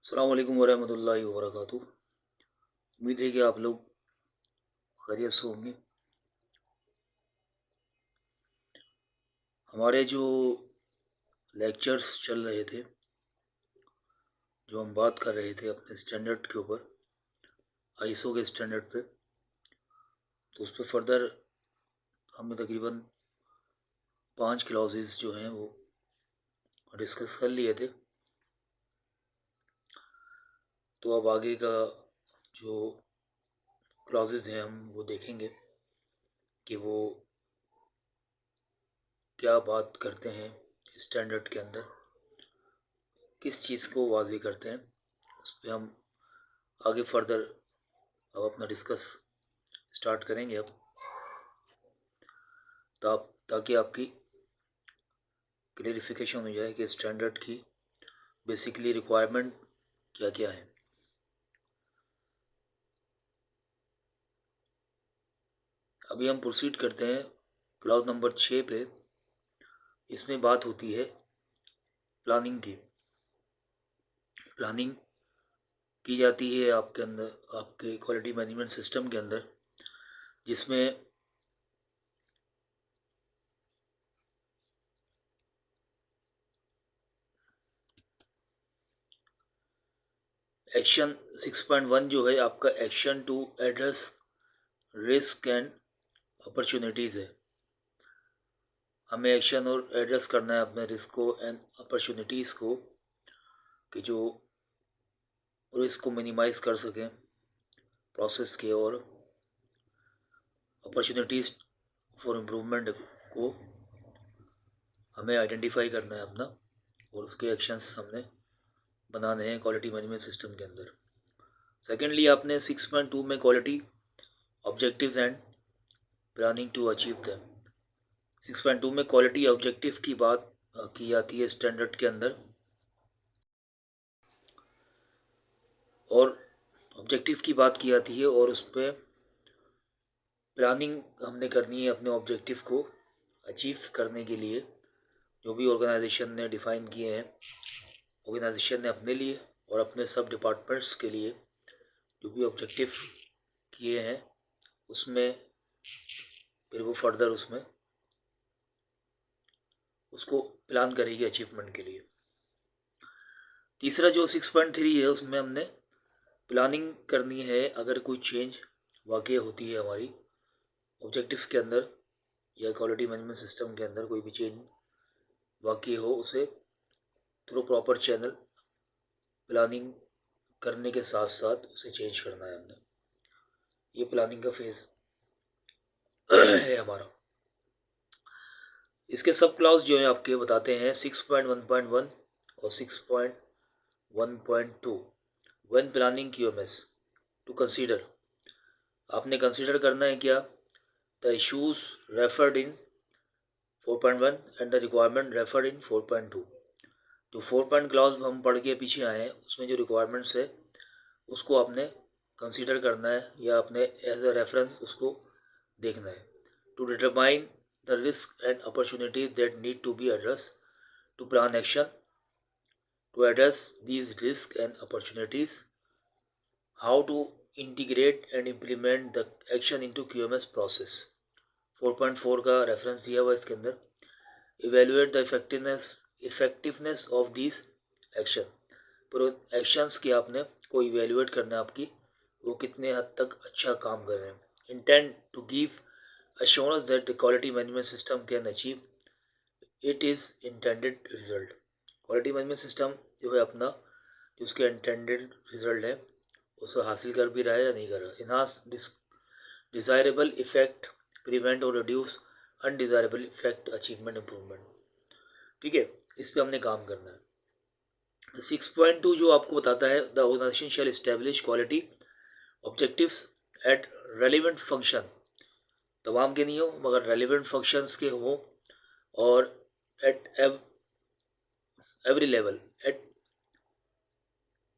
अस्सलाम वालेकुम वरहमतुल्लाहि वबरकातुहू। उम्मीद है कि आप लोग खैरियत से होंगे। हमारे जो लेक्चर्स चल रहे थे, जो हम बात कर रहे थे अपने स्टैंडर्ड के ऊपर, आईएसओ के स्टैंडर्ड पे, तो उस पर फर्दर हमने तकरीबन 5 क्लॉजेस जो हैं वो डिस्कस कर लिए थे। तो अब आगे का जो क्लॉजेस हैं हम वो देखेंगे कि वो क्या बात करते हैं स्टैंडर्ड के अंदर, किस चीज़ को वाज़ेह करते हैं। उस पर हम आगे फर्दर अब अपना डिस्कस स्टार्ट करेंगे अब, ताकि आपकी क्लेरिफिकेशन हो जाए कि स्टैंडर्ड की बेसिकली रिक्वायरमेंट क्या क्या है। अभी हम प्रोसीड करते हैं क्लाउज नंबर 6 पे। इसमें बात होती है प्लानिंग की। प्लानिंग की जाती है आपके अंदर, आपके क्वालिटी मैनेजमेंट सिस्टम के अंदर, जिसमें एक्शन 6.1 जो है आपका action to address risk and opportunities है। हमें एक्शन और एड्रेस करना है अपने रिस्क को एंड अपॉर्चुनिटीज़ को, कि जो रिस्क को मिनिमाइज़ कर सकें प्रोसेस के, और अपॉर्चुनिटीज़ फॉर इम्प्रूवमेंट को हमें आइडेंटिफाई करना है अपना, और उसके एक्शंस हमने बनाने हैं क्वालिटी मैनेजमेंट सिस्टम के अंदर। सेकेंडली, आपने 6.2 में quality objectives and planning to achieve them. 6.2 में क्वालिटी ऑब्जेक्टिव की बात की जाती है स्टैंडर्ड के अंदर, और ऑब्जेक्टिव की बात की जाती है, और उस पर प्लानिंग हमने करनी है अपने ऑब्जेक्टिव को अचीव करने के लिए। जो भी ऑर्गेनाइजेशन ने डिफ़ाइन किए हैं, ऑर्गेनाइजेशन ने अपने लिए और अपने सब डिपार्टमेंट्स के लिए जो भी ऑब्जेक्टिव किए हैं, उसमें फिर वो फर्दर उसमें उसको प्लान करेगी अचीवमेंट के लिए। तीसरा जो 6.3 है, उसमें हमने प्लानिंग करनी है अगर कोई चेंज वाकई होती है हमारी ऑब्जेक्टिव्स के अंदर या क्वालिटी मैनेजमेंट सिस्टम के अंदर, कोई भी चेंज वाकई हो, उसे थ्रू प्रॉपर चैनल प्लानिंग करने के साथ साथ उसे चेंज करना है हमने। ये प्लानिंग का फेज है हमारा। इसके सब क्लाउज जो है आपके बताते हैं 6.1.1 और 6.1.2। When planning QMS to consider, आपने कंसीडर करना है क्या, the issues referred in 4.1 and the requirement referred in 4.2। जो 4 पॉइंट क्लाउज हम पढ़ के पीछे आए हैं, उसमें जो रिक्वायरमेंट्स है उसको आपने कंसीडर करना है, या अपने एज अ रेफरेंस उसको देखना है। To determine the risk and opportunities that need to be address, to plan action to address these risks and opportunities, how to integrate and implement the action into QMS process। 4.4 का reference दिया हुआ इसके अंदर। evaluate the effectiveness of these action, पर actions की आपने को evaluate करना है आपकी, वो कितने हद तक अच्छा काम कर रहे हैं। Intend to give assurance that the quality management system can achieve it is intended result। Quality management system जो है अपना, जो उसके इंटेंडेड रिजल्ट है, उसे हासिल कर भी रहा है या नहीं कर रहा। इन्हांस डिज़ायरेबल इफेक्ट, प्रिवेंट और reduce undesirable effect, achievement improvement. ठीक है, इस पर हमने काम करना है। 6.2 जो आपको बताता है the organisation shall establish quality objectives at relevant function, तमाम के नहीं हो मगर रेलिवेंट फंक्शंस के हों, और eight every level at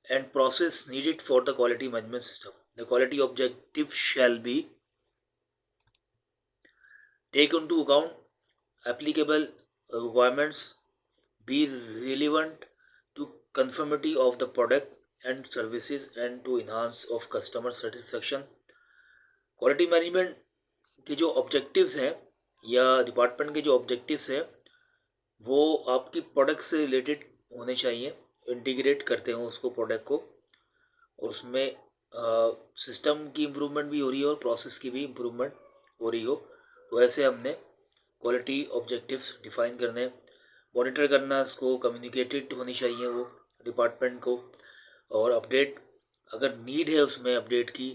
and process needed for the quality management system। The quality objective shall be take into account applicable requirements, be relevant to conformity of the product and services and to enhance of customer satisfaction. Quality management के जो objectives हैं या department के जो objectives हैं वो आपकी product से रिलेटेड होने चाहिए, इंटीग्रेट करते हो उसको प्रोडक्ट को, और उसमें सिस्टम की इम्प्रूवमेंट भी हो रही है और प्रोसेस की भी इम्प्रूवमेंट हो रही हो। तो ऐसे हमने क्वालिटी ऑब्जेक्टिव्स डिफाइन करने, मॉनिटर करना, इसको कम्युनिकेटेड होनी चाहिए वो डिपार्टमेंट को, और अपडेट अगर नीड है उसमें अपडेट की।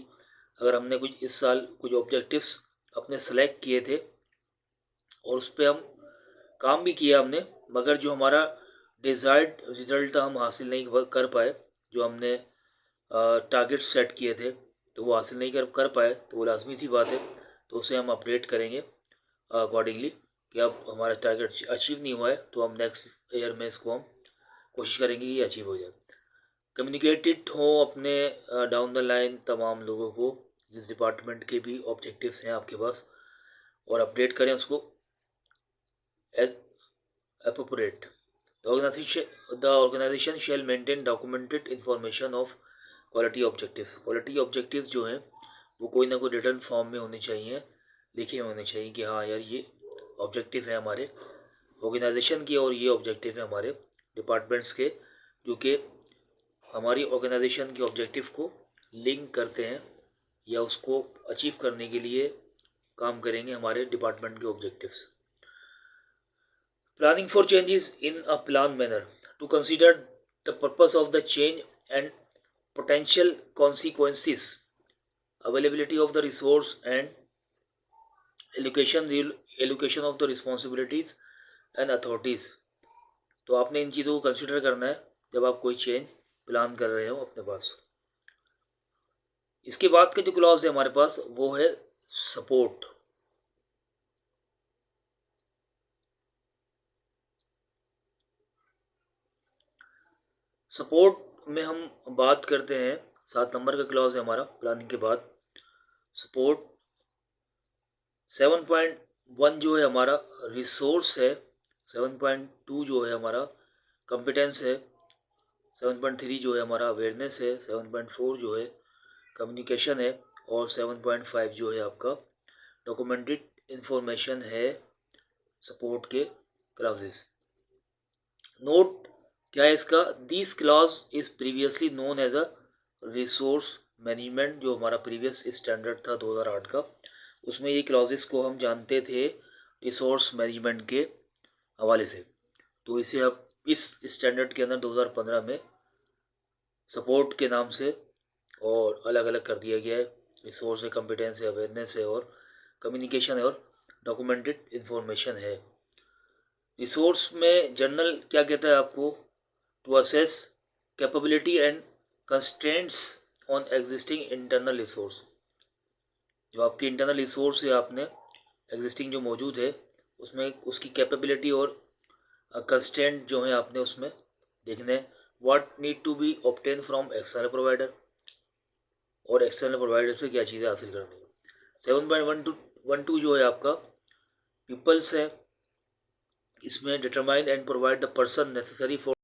अगर हमने कुछ इस साल कुछ ऑब्जेक्टिव्स अपने सेलेक्ट किए थे और उस पर हम काम भी किया हमने, मगर जो हमारा डिज़ायर्ड रिजल्ट हम हासिल नहीं कर पाए, जो हमने टारगेट सेट किए थे तो वो हासिल नहीं कर पाए, तो वो लाजमी सी बात है, तो उसे हम अपडेट करेंगे अकॉर्डिंगली कि अब हमारा टारगेट अचीव नहीं हुआ है, तो हम नेक्स्ट ईयर में इसको हम कोशिश करेंगे कि अचीव हो जाए। कम्युनिकेटेड हो अपने डाउन द लाइन तमाम लोगों को, जिस डिपार्टमेंट के भी ऑब्जेक्टिव्स हैं आपके पास, और अपडेट करें उसको as appropriate. The organization shall maintain documented information of quality objectives. Quality objectives जो हैं वो कोई ना कोई रिटर्न फॉर्म में होने चाहिए, लिखे होने चाहिए कि हाँ यार ये ऑब्जेक्टिव है हमारे ऑर्गेनाइजेशन की और ये ऑब्जेक्टिव है हमारे डिपार्टमेंट्स के, जो कि हमारी ऑर्गेनाइजेशन के ऑब्जेक्टिव को लिंक करते हैं या उसको अचीव करने के लिए काम करेंगे हमारे डिपार्टमेंट के objectives. Planning for changes in a planned manner to consider the purpose of the change and potential consequences, availability of the resource and allocation of the responsibilities and authorities. तो आपने इन चीज़ों को कंसिडर करना है जब आप कोई चेंज प्लान कर रहे हो अपने पास। इसके बाद के जो क्लॉज है हमारे पास वो है सपोर्ट। सपोर्ट में हम बात करते हैं, 7 नंबर का क्लॉज है हमारा प्लानिंग के बाद सपोर्ट। 7.1 जो है हमारा रिसोर्स है, 7.2 जो है हमारा कॉम्पिटेंस है, 7.3 जो है हमारा अवेयरनेस है, 7.4 जो है कम्युनिकेशन है, और 7.5 जो है आपका डॉक्यूमेंटेड इंफॉर्मेशन है सपोर्ट के क्लॉजेस। नोट क्या है इसका, this clause is previously known as a resource management. जो हमारा प्रीवियस स्टैंडर्ड था 2008 का, उसमें ये क्लॉजेस को हम जानते थे रिसोर्स मैनेजमेंट के हवाले से। तो इसे अब इस स्टैंडर्ड के अंदर 2015 में सपोर्ट के नाम से और अलग अलग कर दिया गया है। रिसोर्स है, कॉम्पिटेंस है, अवेयरनेस है, और कम्युनिकेशन है, और डॉक्यूमेंटेड इंफॉर्मेशन है। रिसोर्स में जर्नल क्या कहता है आपको, to assess capability and constraints on existing internal resource. जो आपकी इंटरनल रिसोर्स है आपने एग्जिस्टिंग जो मौजूद है उसमें उसकी कैपेबिलिटी और कंस्ट्रेंट जो है आपने उसमें देखने, what need to be obtain from external provider, और एक्सटर्नल प्रोवाइडर से क्या चीज़ें हासिल करनी है। 7.12 जो है आपका पीपल्स है, इसमें determine and provide the person necessary for